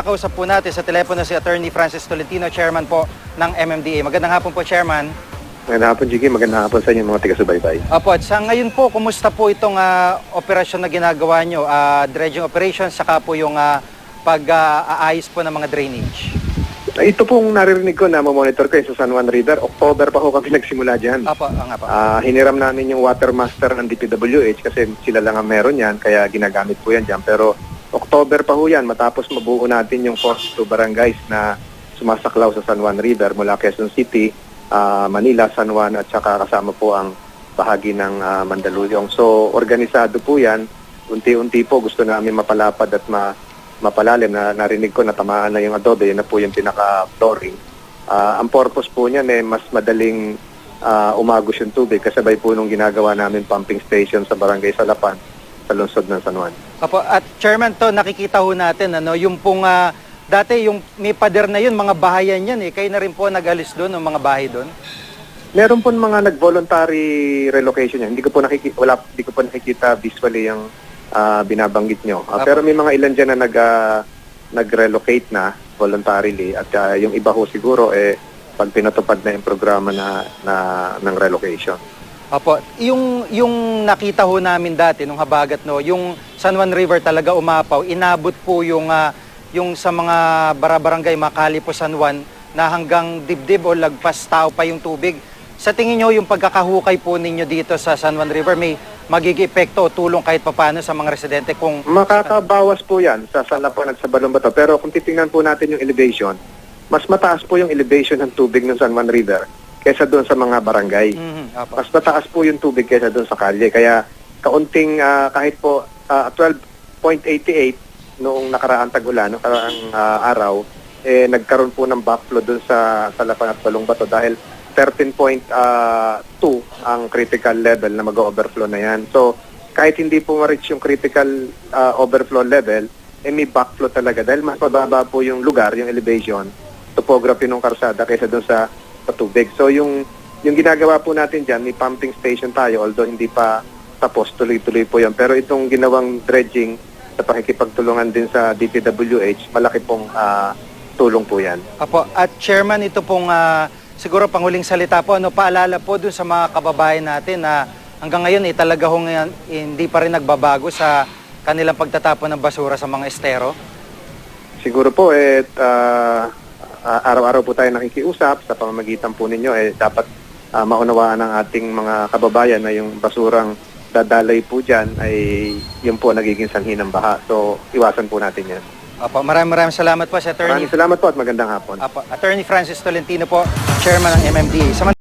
makakausap po natin sa telepono si Attorney Francis Tolentino, Chairman po ng MMDA. Magandang hapon po, Chairman. Magandang hapon, Jiggy. Magandang hapon sa inyo mga taga-subaybay. Opo, at sa ngayon po, kumusta po itong operasyon na ginagawa nyo? Dredging operation, saka po yung pag-aayos po ng mga drainage? Ito pong naririnig ko na mamonitor ko sa San Juan River. October pa ho kami nagsimula dyan. Opo, nga po. Hiniram namin yung water master ng DPWH kasi sila lang ang meron yan, kaya ginagamit po yan dyan. Pero October pa ho yan, matapos mabuo natin yung 42 barangays na sumasaklaw sa San Juan River mula Quezon City, Manila, San Juan at saka kasama po ang bahagi ng Mandaluyong. So organisado po yan. Unti-unti po gusto namin mapalapad at mapalalim. Narinig ko na tamaan na yung adobe, yun na po yung pinaka-flooring. Ang purpose po niyan mas madaling umagos yung tubig kasabay po nung ginagawa namin pumping station sa Barangay Salapan sa lungsod ng San Juan. Opo, at Chairman, to nakikita ho natin, yung pong dati yung may pader na yun, mga bahayan yan eh. Kayo na rin po nag-alis doon, ng mga bahay doon? Meron po mga nag-voluntary relocation yan. Hindi ko po nakikita visually yung binabanggit nyo. Pero may mga ilan dyan na nag-relocate na voluntarily at yung iba ho siguro pag pinatupad na yung programa ng relocation. Opo, yung nakita ho namin dati nung habagat yung San Juan River talaga umapaw, inabot po yung sa mga barabarangay Makali po San Juan na hanggang dibdib o lagpas tao pa yung tubig. Sa tingin nyo yung pagkakahukay po ninyo dito sa San Juan River may magiging epekto o tulong kahit papaano sa mga residente kung... Makakabawas po yan sa Salapan at sa Balombato. Pero kung titingnan po natin yung elevation, mas mataas po yung elevation ng tubig ng San Juan River kaysa doon sa mga barangay. Mas mataas po yung tubig kaysa doon sa kalye. Kaya kaunting kahit po 12.88 noong nakaraang tag-ulan, nakaraang araw, nagkaroon po ng backflow doon sa Salapan at Balombato dahil 13.2 ang critical level na mag-overflow na yan. So, kahit hindi po ma-reach yung critical overflow level, may backflow talaga dahil mas mababa po yung lugar, yung elevation, topography ng karsada kaysa doon sa tubig. So, yung ginagawa po natin dyan, may pumping station tayo, although hindi pa tapos, tuloy-tuloy po yan. Pero itong ginawang dredging sa pakikipagtulungan din sa DPWH, malaki pong tulong po yan. Apo, at Chairman, ito pong siguro panghuling salita po, paalala po dun sa mga kababayan natin na hanggang ngayon talaga hindi pa rin nagbabago sa kanilang pagtatapon ng basura sa mga estero? Siguro po, araw-araw po tayo nakikiusap sa pamamagitan po ninyo, dapat maunawaan ng ating mga kababayan na yung basurang dadalay po dyan ay yun po nagiging sanhi ng baha. So, iwasan po natin yan. Apo, maraming salamat po sa Attorney. Maraming salamat po at magandang hapon. Apo, Attorney Francis Tolentino po, Chairman ng MMDA.